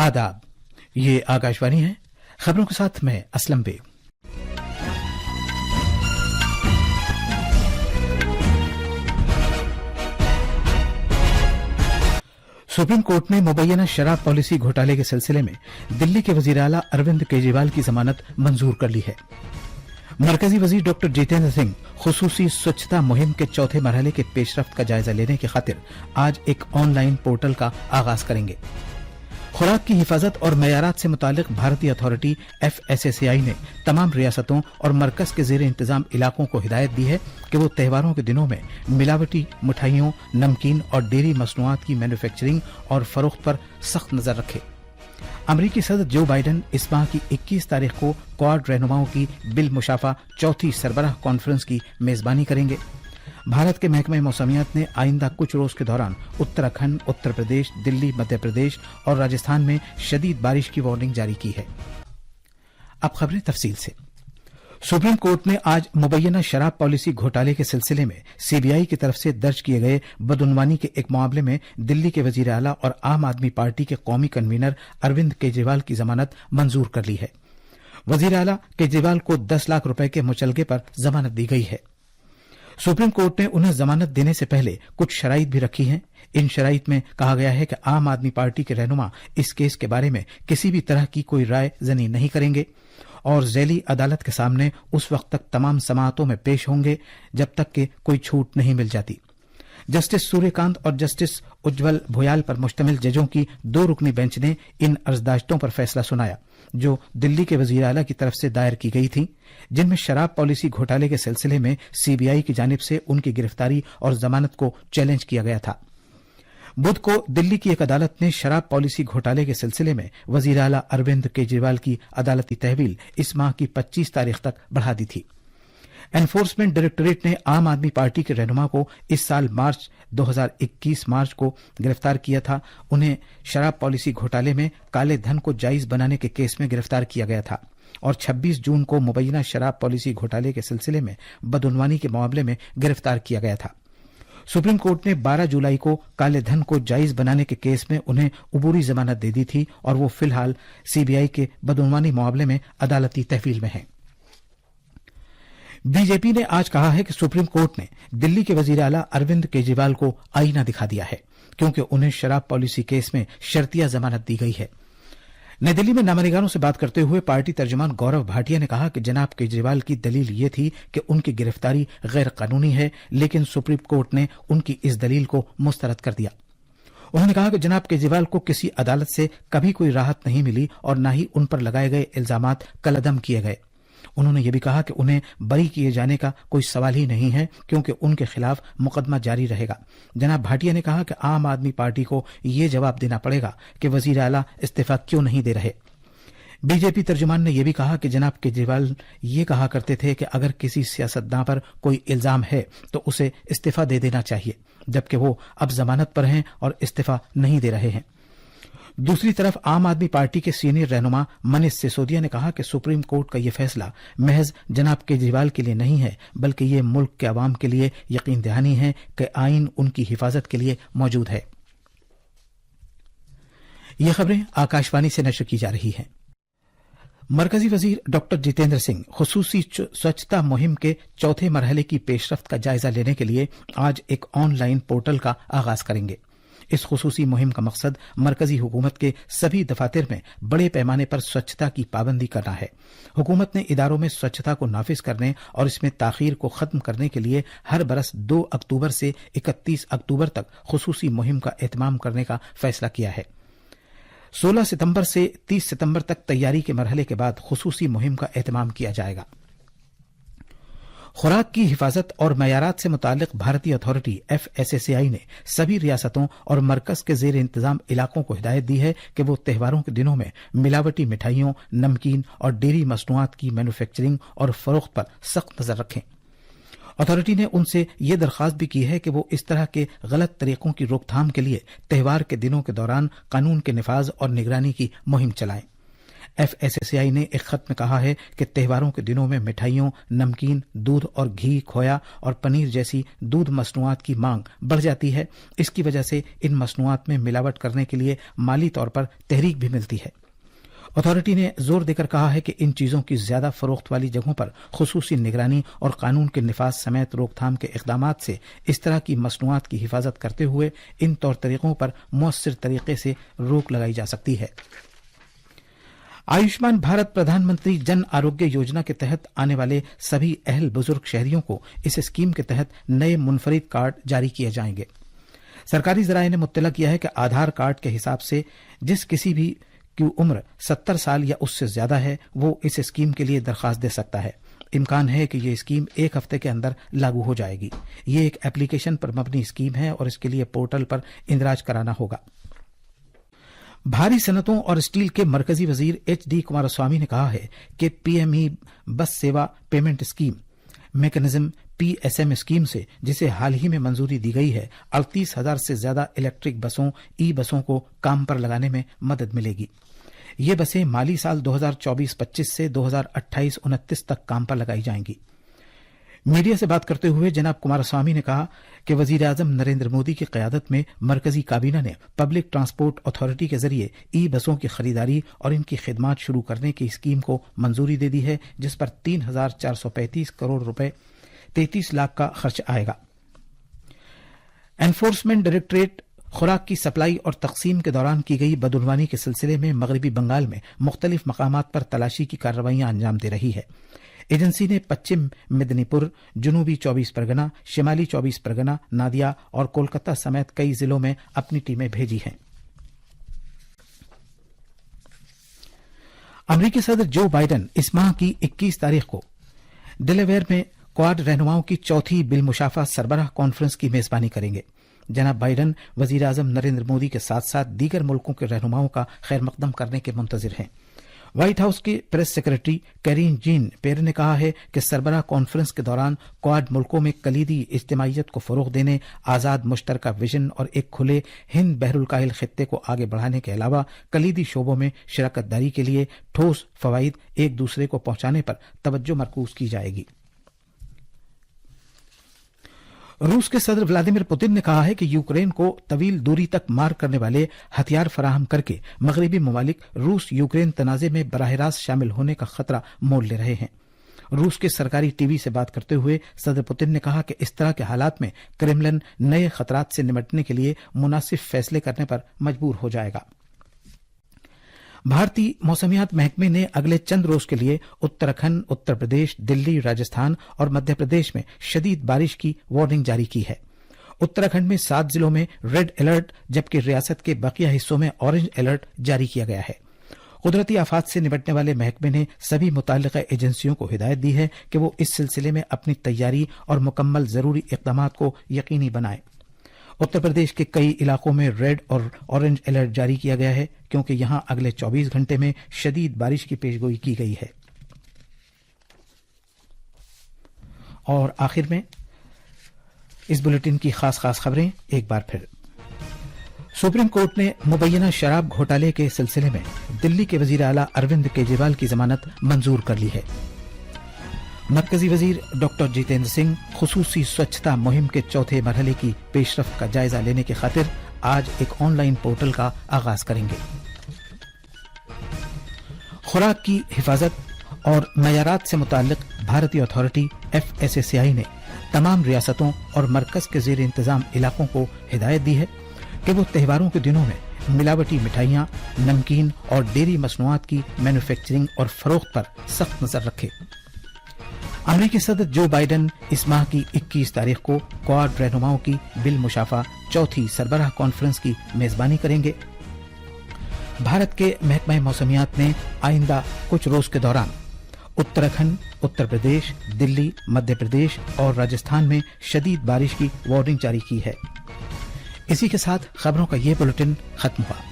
आदाब, ये आकाशवाणी है। खबरों के साथ मैं असलम बेग। सुप्रीम कोर्ट ने मुबैना शराब पॉलिसी घोटाले के सिलसिले में दिल्ली के वजीर आला अरविंद केजरीवाल की जमानत मंजूर कर ली है। मरकजी वजीर डॉक्टर जितेंद्र सिंह खुसूसी स्वच्छता मुहिम के चौथे मरहले के पेशरफ्त का जायजा लेने की खातिर आज एक ऑनलाइन पोर्टल का आगाज करेंगे। खुराक की हिफाजत और मयारात से मुतालिक भारतीय अथॉरिटी FSSAI ने तमाम रियासतों और मरकज के जेर इंतजाम इलाकों को हिदायत दी है कि वो त्योहारों के दिनों में मिलावटी मिठाइयों, नमकीन और डेयरी मसनूआत की मैन्युफैक्चरिंग और फरोख्त पर सख्त नजर रखे। अमरीकी सदर जो बाइडन इस माह की 21 तारीख को क्वाड रहनुमाओं की बिल मुशाफा चौथी सरबराह कॉन्फ्रेंस की मेजबानी करेंगे। भारत के महकमे मौसमियात ने आइंदा कुछ रोज के दौरान उत्तराखंड, उत्तर प्रदेश, दिल्ली, मध्य प्रदेश और राजस्थान में शदीद बारिश की वार्निंग जारी की है। अब खबरें तफसील से। सुप्रीम कोर्ट ने आज मुबैना शराब पॉलिसी घोटाले के सिलसिले में CBI की तरफ से दर्ज किए गए बदउनवानी के एक मामले में दिल्ली के वजीर आला और आम आदमी पार्टी के कौमी कन्वीनर अरविंद केजरीवाल की जमानत मंजूर कर ली है। वजीर आला केजरीवाल को 10 लाख रुपए के मुचलके पर जमानत दी गई है। सुप्रीम कोर्ट ने उन्हें जमानत देने से पहले कुछ शराइत भी रखी हैं। इन शराइत में कहा गया है कि आम आदमी पार्टी के रहनुमा इस केस के बारे में किसी भी तरह की कोई राय जनी नहीं करेंगे और झैली अदालत के सामने उस वक्त तक तमाम समाअतों में पेश होंगे जब तक कि कोई छूट नहीं मिल जाती। जस्टिस सूर्यकांत और जस्टिस उज्जवल भोयाल पर मुश्तमिल जजों की 2 रुकनी बेंच ने इन अर्जदाश्तों पर फैसला सुनाया जो दिल्ली के वजीर आला की तरफ से दायर की गई थी, जिनमें शराब पॉलिसी घोटाले के सिलसिले में CBI की जानिब से उनकी गिरफ्तारी और जमानत को चैलेंज किया गया था। बुध को दिल्ली की एक अदालत ने शराब पॉलिसी घोटाले के सिलसिले में वजीर आला अरविंद केजरीवाल की अदालती तहवील इस माह की 25 तारीख तक बढ़ा दी थी। एनफोर्समेंट डायरेक्टोरेट ने आम आदमी पार्टी के रहनुमा को इस साल 2021 मार्च को गिरफ्तार किया था। उन्हें शराब पॉलिसी घोटाले में काले धन को जायज बनाने के केस में गिरफ्तार किया गया था और 26 जून को मुबैना शराब पॉलिसी घोटाले के सिलसिले में बदउनवानी के मामले में गिरफ्तार किया गया था। सुप्रीम कोर्ट ने 12 जुलाई को काले धन को जायज बनाने के केस में उन्हें उबूरी जमानत दे दी थी और वो फिलहाल CBI के बदउनवानी मामले में अदालती तहवील में है। बीजेपी ने आज कहा है कि सुप्रीम कोर्ट ने दिल्ली के वजीर आला अरविंद केजरीवाल को आईना दिखा दिया है क्योंकि उन्हें शराब पॉलिसी केस में शर्तिया जमानत दी गई है। नई दिल्ली में नामनिगारों से बात करते हुए पार्टी तर्जुमान गौरव भाटिया ने कहा कि जनाब केजरीवाल की दलील ये थी कि उनकी गिरफ्तारी गैर कानूनी है, लेकिन सुप्रीम कोर्ट ने उनकी इस दलील को मुस्तरद कर दिया। उन्होंने कहा कि जनाब केजरीवाल को किसी अदालत से कभी कोई राहत नहीं मिली और न ही उन पर लगाए गए इल्जामात कलअदम किए गए। उन्होंने ये भी कहा कि उन्हें बरी किए जाने का कोई सवाल ही नहीं है क्योंकि उनके खिलाफ मुकदमा जारी रहेगा। जनाब भाटिया ने कहा कि आम आदमी पार्टी को ये जवाब देना पड़ेगा कि वजीर आला इस्तीफा क्यों नहीं दे रहे। बीजेपी तर्जुमान ने यह भी कहा कि जनाब केजरीवाल ये कहा करते थे कि अगर किसी सियासतदान पर कोई इल्जाम है तो उसे इस्तीफा दे देना चाहिए, जबकि वो अब जमानत पर हैं और इस्तीफा नहीं दे रहे हैं। दूसरी तरफ आम आदमी पार्टी के सीनियर रहनुमा मनीष सिसोदिया ने कहा कि सुप्रीम कोर्ट का यह फैसला महज जनाब केजरीवाल के लिए नहीं है, बल्कि ये मुल्क के अवाम के लिए यकीन दहानी है कि आइन उनकी हिफाजत के लिए मौजूद है। ये खबरें आकाशवाणी से नशर की जा रही हैं। मरकजी वजीर डॉक्टर जितेंद्र सिंह खुसूसी स्वच्छता मुहिम के चौथे मरहले की पेशरफ्त का जायजा लेने के लिए आज एक ऑनलाइन पोर्टल का आगाज करेंगे। इस खुसूसी मुहिम का मकसद मरकजी हुकूमत के सभी दफातर में बड़े पैमाने पर स्वच्छता की पाबंदी करना है। हुकूमत ने इदारों में स्वच्छता को नाफिज करने और इसमें ताखीर को खत्म करने के लिए हर बरस 2 अक्टूबर से 31 अक्टूबर तक खुसूसी मुहिम का एहतमाम करने का फैसला किया है। 16 सितंबर से 30 सितंबर तक तैयारी के मरहले के बाद खुसूसी मुहिम का एहतमाम किया जाएगा। खुराक की हिफाजत और मयारात से मुतालिक भारतीय अथॉरिटी FSSAI ने सभी रियासतों और मरकज के जेर इंतजाम इलाकों को हिदायत दी है कि वो त्योहारों के दिनों में मिलावटी मिठाइयों, नमकीन और डेयरी मसनूआत की मैन्युफैक्चरिंग और फरोख्त पर सख्त नजर रखें। अथॉरिटी ने उनसे ये दरख्वास्त भी की है कि वो इस तरह के गलत तरीकों की रोकथाम के लिए त्योहार के दिनों के दौरान कानून के निफाज और निगरानी की मुहिम चलाएं। FSSAI ने एक खत में कहा है कि त्योहारों के दिनों में मिठाइयों, नमकीन, दूध और घी, खोया और पनीर जैसी दूध मसनूआत की मांग बढ़ जाती है। इसकी वजह से इन मसनूआत में मिलावट करने के लिए माली तौर पर तहरीक भी मिलती है। अथॉरिटी ने जोर देकर कहा है कि इन चीजों की ज्यादा फरोख्त वाली जगहों पर खुसूसी निगरानी और कानून के निफाज समेत रोकथाम के इकदामात से इस तरह की मसनूआत की हिफाजत करते हुए इन तौर तरीकों पर मुअस्सिर तरीके से रोक लगाई जा सकती है। आयुष्मान भारत प्रधानमंत्री जन आरोग्य योजना के तहत आने वाले सभी अहल बुजुर्ग शहरियों को इस स्कीम के तहत नए मुनफरिद कार्ड जारी किए जाएंगे। सरकारी जराये ने मुत्तला किया है कि आधार कार्ड के हिसाब से जिस किसी भी की उम्र 70 साल या उससे ज्यादा है वो इस स्कीम के लिए दरखास्त दे सकता है। इम्कान है कि ये स्कीम एक हफ्ते के अंदर लागू हो जाएगी। ये एक एप्लीकेशन पर मबनी स्कीम है और इसके लिए पोर्टल पर इंदराज कराना होगा। भारी सनतों और स्टील के मरकजी वजीर HD कुमारस्वामी ने कहा है कि PME बस सेवा payment scheme mechanism PSM scheme से, जिसे हाल ही में मंजूरी दी गई है, 38,000 से ज्यादा इलेक्ट्रिक बसों, ई-बसों को काम पर लगाने में मदद मिलेगी। ये बसें माली साल 2024-25 से 2028-29 तक काम पर लगाई जाएंगी। मीडिया से बात करते हुए जनाब कुमारस्वामी ने कहा कि वजीर आजम नरेंद्र मोदी की क़यादत में मरकजी काबीना ने पब्लिक ट्रांसपोर्ट अथॉरिटी के जरिए ई बसों की खरीदारी और इनकी खिदमात शुरू करने की स्कीम को मंजूरी दे दी है, जिस पर 3,435 करोड़ रुपए 33 लाख का खर्च आएगा। एनफोर्समेंट डायरेक्टरेट खुराक की सप्लाई और तकसीम के दौरान की गई बदउनवानी के सिलसिले में मगरबी बंगाल में मुख्तलिफ मकामात पर तलाशी की कार्रवाइयां अंजाम दे रही है। एजेंसी ने पश्चिम मेदिनीपुर, जनूबी 24 परगना, शिमाली 24 परगना, नादिया और कोलकाता समेत कई जिलों में अपनी टीमें भेजी हैं। अमरीकी सदर जो बाइडन इस माह की 21 तारीख को डेलावेयर में क्वाड रहनुमाओं की चौथी बिलमुशाफा सरबराह कॉन्फ्रेंस की मेजबानी करेंगे। जनाब बाइडन वजीर आजम नरेंद्र मोदी के साथ साथ दीगर मुल्कों के रहनुमाओं का खैर मकदम करने के मुंतजिर हैं। व्हाइट हाउस के प्रेस सेक्रेटरी कैरीन जीन पेयर ने कहा है कि सरबराह कॉन्फ्रेंस के दौरान क्वाड मुल्कों में कलीदी इज्तिमाइयत को फरोग देने, आजाद मुश्तरका विजन और एक खुले हिंद बहरुल खित्ते को आगे बढ़ाने के अलावा कलीदी शोबों में शराकत दारी के लिए ठोस फवाइद एक दूसरे को पहुंचाने पर तवज्जो मरकूज की जाएगी। रूस के सदर व्लादिमीर पुतिन ने कहा है कि यूक्रेन को तवील दूरी तक मार करने वाले हथियार फराहम करके मगरबी ममालिक रूस यूक्रेन तनाजे में बराह रास्त शामिल होने का खतरा मोल ले रहे हैं। रूस के सरकारी टीवी से बात करते हुए सदर पुतिन ने कहा कि इस तरह के हालात में क्रेमलिन नए खतरात से निपटने के लिए मुनासिब फैसले करने पर मजबूर हो जाएगा। भारतीय मौसमियात महकमे ने अगले चंद रोज के लिए उत्तराखंड, उत्तर प्रदेश, दिल्ली, राजस्थान और मध्य प्रदेश में शदीद बारिश की वार्निंग जारी की है। उत्तराखंड में 7 जिलों में रेड अलर्ट जबकि रियासत के बकिया हिस्सों में ऑरेंज अलर्ट जारी किया गया है। कुदरती आफात से निपटने वाले महकमे ने सभी मुताल्लिका एजेंसियों को हिदायत दी है कि वो इस सिलसिले में अपनी तैयारी और मुकम्मल जरूरी इक़दामात को यकीनी बनाएं। उत्तर प्रदेश के कई इलाकों में रेड और ऑरेंज अलर्ट जारी किया गया है क्योंकि यहां अगले 24 घंटे में शदीद बारिश की पेशगोई की गई है। और आखिर में इस बुलेटिन की खास खबरें एक बार फिर। सुप्रीम कोर्ट ने मुबैना शराब घोटाले के सिलसिले में दिल्ली के वजीर आला अरविंद केजरीवाल की जमानत मंजूर कर ली है। मरकजी वजीर डॉक्टर जितेंद्र सिंह खुसूसी स्वच्छता मुहिम के चौथे मरहले की पेशरफ का जायजा लेने की खातिर आज एक ऑनलाइन पोर्टल का आगाज करेंगे। खुराक की हिफाजत और मयारात से मुताल्लिक भारतीय अथॉरिटी FSSAI ने तमाम रियासतों और मरकज के जेर इंतजाम इलाकों को हिदायत दी है कि वो त्योहारों के दिनों में मिलावटी मिठाइयां, नमकीन और डेयरी मसनूआत की मैन्युफैक्चरिंग और फरोख्त पर सख्त नजर रखे। अमेरिकी सदर जो बाइडन इस माह की 21 तारीख को क्वाड रहनुमाओं की बिल मुशाफा चौथी सरबराह कॉन्फ्रेंस की मेजबानी करेंगे। भारत के महकमा मौसमियात ने आइंदा कुछ रोज के दौरान उत्तराखंड, उत्तर प्रदेश, दिल्ली, मध्य प्रदेश और राजस्थान में शदीद बारिश की वार्निंग जारी की है। इसी के साथ खबरों का ये बुलेटिन खत्म हुआ।